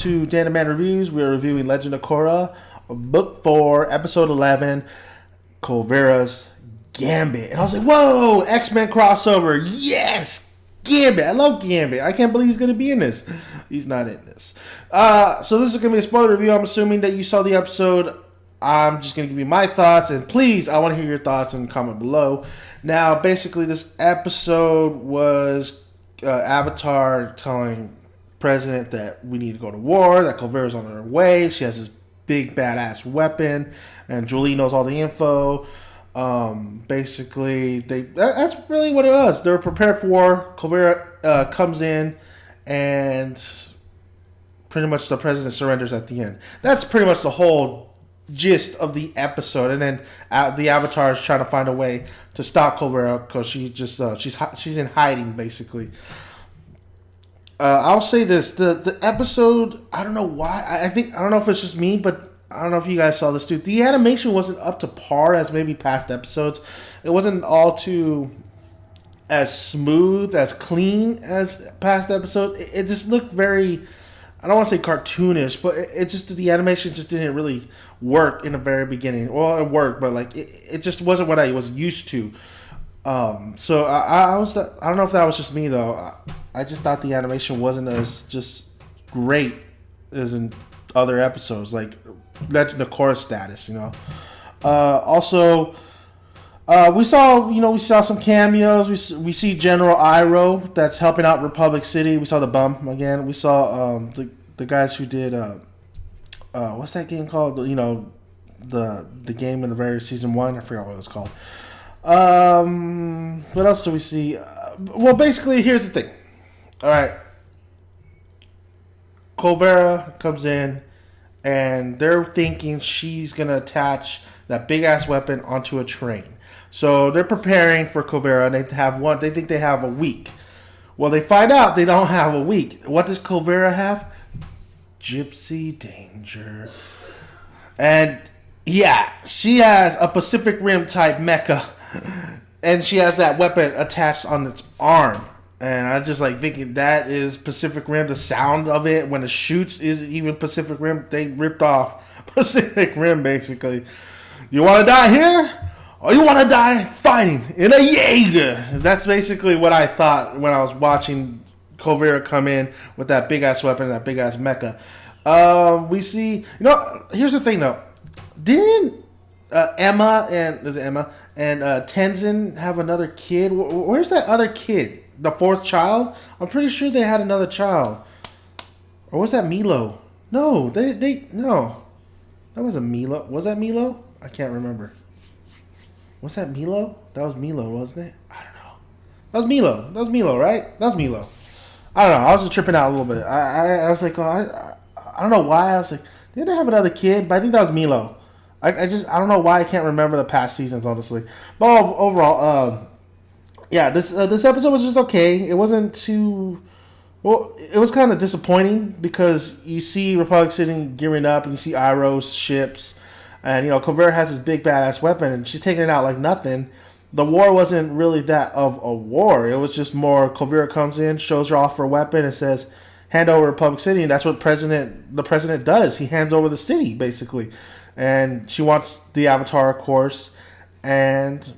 to Dan and Man Reviews. We are reviewing Legend of Korra, Book 4, Episode 11, Kulveria's Gambit. And I was like, whoa, X-Men crossover. Yes, Gambit. I love Gambit. I can't believe he's going to be in this. He's not in this. So this is going to be a spoiler review. I'm assuming that you saw the episode. I'm just going to give you my thoughts. And please, I want to hear your thoughts and comment below. Now, basically, this episode was Avatar telling President that we need to go to war, that Kulveria's on her way. She has this big badass weapon, and Julie knows all the info. Basically, that's really what it was. They were prepared for war. Kulveria comes in, and pretty much the president surrenders at the end. That's pretty much the whole gist of the episode. And then the Avatar is trying to find a way to stop Kulveria because she's in hiding, basically. I'll say this: the episode, I don't know why. I don't know if it's just me, but I don't know if you guys saw this too. The animation wasn't up to par as maybe past episodes. It wasn't all too as smooth, as clean as past episodes. It just looked very, I don't want to say cartoonish, but it just, the animation just didn't really work in the very beginning. Well, it worked, but like it just wasn't what I was used to. So I don't know if that was just me though. I just thought the animation wasn't as just great as in other episodes, like Legend of Korra status, you know. Also, we saw some cameos. We see General Iroh that's helping out Republic City. We saw the bum again. We saw the guys who did what's that game called? You know, the game in the very season 1. I forgot what it was called. What else do we see? Well, basically, here's the thing. All right, Kulveria comes in, and they're thinking she's gonna attach that big ass weapon onto a train. So they're preparing for Kulveria, and they think they have a week. Well, they find out they don't have a week. What does Kulveria have? Gypsy Danger. And yeah, she has a Pacific Rim type mecha, and she has that weapon attached on its arm. And I just like thinking that is Pacific Rim. The sound of it when it shoots is even Pacific Rim. They ripped off Pacific Rim, basically. You want to die here? Or you want to die fighting in a Jaeger? That's basically what I thought when I was watching Kulveria come in with that big-ass weapon, that big-ass mecha. We see... You know, here's the thing, though. Didn't Emma and Tenzin have another kid? Where's that other kid? The fourth child? I'm pretty sure they had another child. Or was that Milo? No, no. That wasn't Milo. Was that Milo? I can't remember. Was that Milo? That was Milo, wasn't it? I don't know. That was Milo, right? That was Milo. I don't know. I was just tripping out a little bit. I was like, I don't know why. I was like, didn't they have another kid? But I think that was Milo. I don't know why I can't remember the past seasons, honestly. But overall, yeah, this episode was just okay. It wasn't too... Well, it was kind of disappointing because you see Republic City gearing up and you see Iroh's ships. And, you know, Kulveria has this big badass weapon and she's taking it out like nothing. The war wasn't really that of a war. It was just more Kulveria comes in, shows her off her weapon and says, hand over Republic City. And that's what the president does. He hands over the city, basically. And she wants the Avatar, of course. And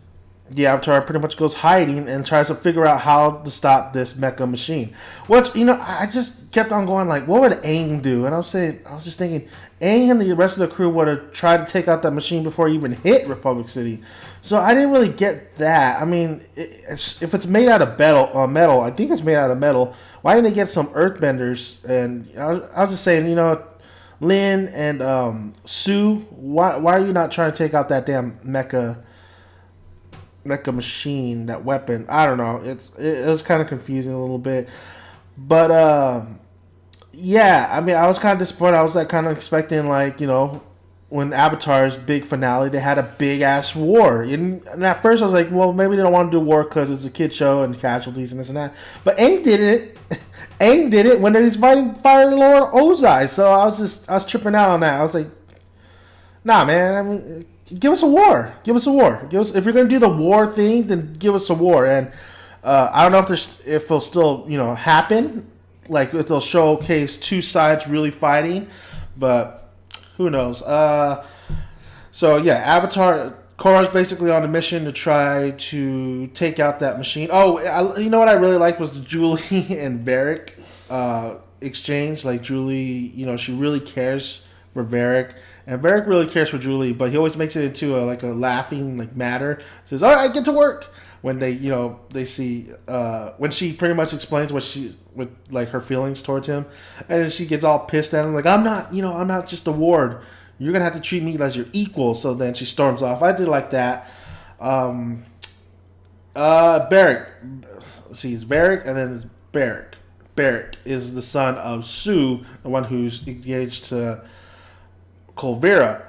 the Avatar pretty much goes hiding and tries to figure out how to stop this mecha machine. Which, you know, I just kept on going like, what would Aang do? And I was just thinking, Aang and the rest of the crew would have tried to take out that machine before it even hit Republic City. So I didn't really get that. I mean, if it's made out of metal, I think it's made out of metal. Why didn't they get some earthbenders? And I was just saying, you know, Lin and Sue, why are you not trying to take out that damn mecha machine, that weapon? I don't know. It was kind of confusing a little bit, but yeah. I mean, I was kind of disappointed. I was like kind of expecting, like, you know, when Avatar's big finale, they had a big ass war. And at first, I was like, well, maybe they don't want to do war because it's a kid show and casualties and this and that. But Aang did it. Aang did it when they was fighting Fire Lord Ozai. So I was tripping out on that. I was like, nah, man. I mean, give us a war. If you're gonna do the war thing, then give us a war. And I don't know if it'll still, you know, happen like they'll showcase two sides really fighting, but who knows? So yeah, Avatar. Korra's basically on a mission to try to take out that machine. Oh, you know what I really liked was the Julie and Varric exchange. Like Julie, she really cares for Varric, and Varric really cares for Julie, but he always makes it into a laughing matter. Says, "All right, get to work." When they see when she pretty much explains what her feelings towards him, and then she gets all pissed at him like, I'm not just a ward. You're gonna have to treat me as your equal. So then she storms off. I did like that. Barrick. See, it's Varric and then it's Barrick. Barrick is the son of Sue, the one who's engaged to Kulveria.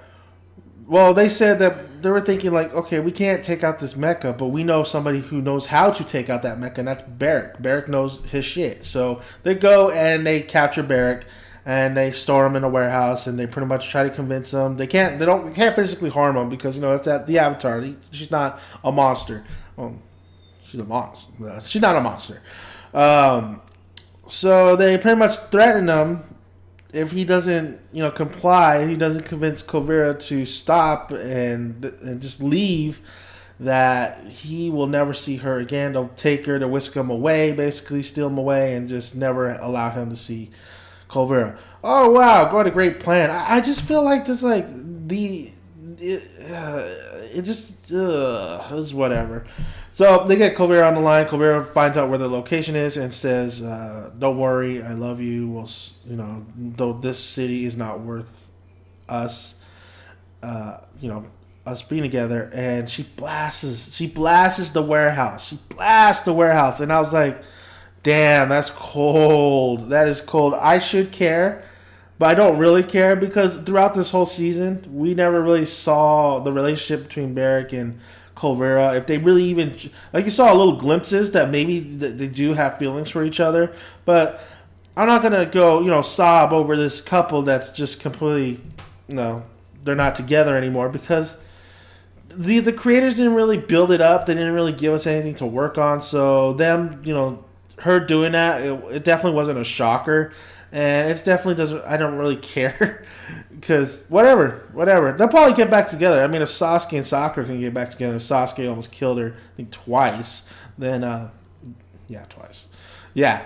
Well, they said that they were thinking okay, we can't take out this mecha, but we know somebody who knows how to take out that mecha, and that's Barrick. Barrick knows his shit. So they go and they capture Barrick, and they store him in a warehouse, and they pretty much try to convince him. We can't physically harm him because that's the Avatar. She's not a monster. She's a monster. She's not a monster. So they pretty much threaten him. If he doesn't, comply, he doesn't convince Kulveria to stop and just leave, that he will never see her again. They'll take her, to whisk him away, basically steal him away, and just never allow him to see Kulveria. Oh wow, what a great plan! I just feel like this, it's whatever. So they get Kulveria on the line. Kulveria finds out where the location is and says, "Don't worry, I love you. Well, though this city is not worth us, us being together." And she blasts the warehouse. She blasts the warehouse, and I was like, "Damn, that's cold. That is cold." I should care, but I don't really care because throughout this whole season, we never really saw the relationship between Barrick and Kulveria. If they really even, you saw little glimpses that maybe they do have feelings for each other, but I'm not gonna go, sob over this couple that's just completely, they're not together anymore because the creators didn't really build it up. They didn't really give us anything to work on. So them, her doing that, it definitely wasn't a shocker. And it definitely doesn't. I don't really care because whatever. They'll probably get back together. I mean, if Sasuke and Sakura can get back together, Sasuke almost killed her, I think twice. Then, twice. Yeah,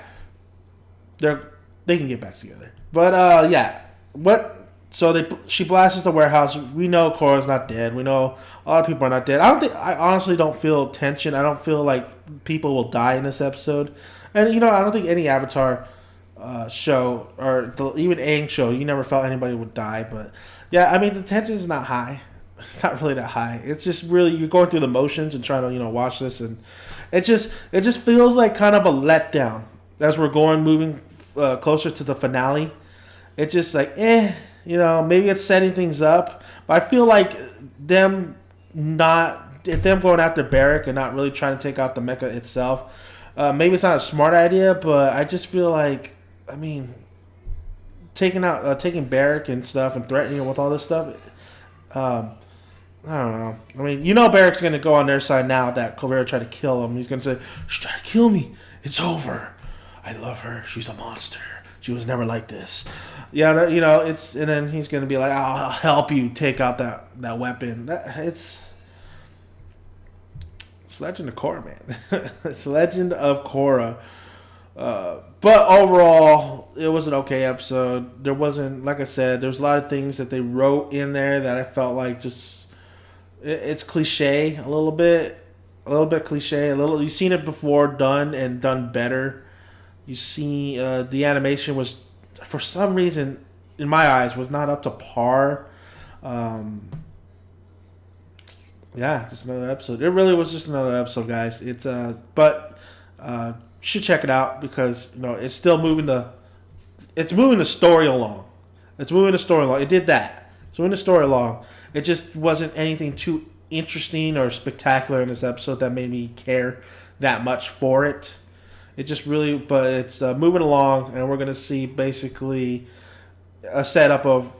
they can get back together. But So she blasts the warehouse. We know Korra's not dead. We know a lot of people are not dead. I honestly don't feel tension. I don't feel like people will die in this episode. And I don't think any Avatar show or even Aang show, you never felt anybody would die. But yeah, I mean the tension is not high. It's not really that high. It's just really you're going through the motions and trying to watch this, and it just feels like kind of a letdown as we're moving closer to the finale. It's just maybe it's setting things up, but I feel like them going after Barrick and not really trying to take out the mecha itself. Maybe it's not a smart idea, but I just feel like, taking Barrick and stuff and threatening him with all this stuff. I don't know. I mean, Barrick's going to go on their side now that Kulveria tried to kill him. He's going to say, she tried to kill me. It's over. I love her. She's a monster. She was never like this. Yeah, and then he's going to be like, I'll help you take out that weapon. It's Legend of Korra, man. It's Legend of Korra. But overall, it was an okay episode. There wasn't, like I said, there's a lot of things that they wrote in there that I felt like it's cliche a little bit cliche. You've seen it before done and done better. You see, the animation was, for some reason, in my eyes, was not up to par. Yeah, just another episode. It really was just another episode, guys. It's should check it out because it's still moving the story along. It did that. It's moving the story along. It just wasn't anything too interesting or spectacular in this episode that made me care that much for it. It just really, but it's moving along, and we're gonna see basically a setup of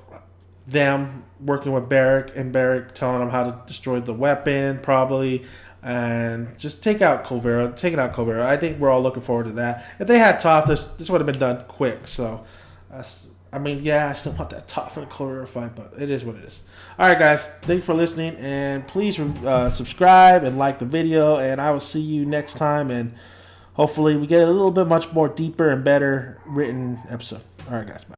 them working with Barrick and Barrick telling them how to destroy the weapon, probably and just take out Kulveria. Taking out Kulveria. I think we're all looking forward to that. If they had Toph, this would have been done quick. So, I mean, yeah, I still want that Toph for the Kulveria fight, but it is what it is. All right, guys. Thanks for listening, and please subscribe and like the video, and I will see you next time, and hopefully we get a little bit much more deeper and better written episode. All right, guys. Bye.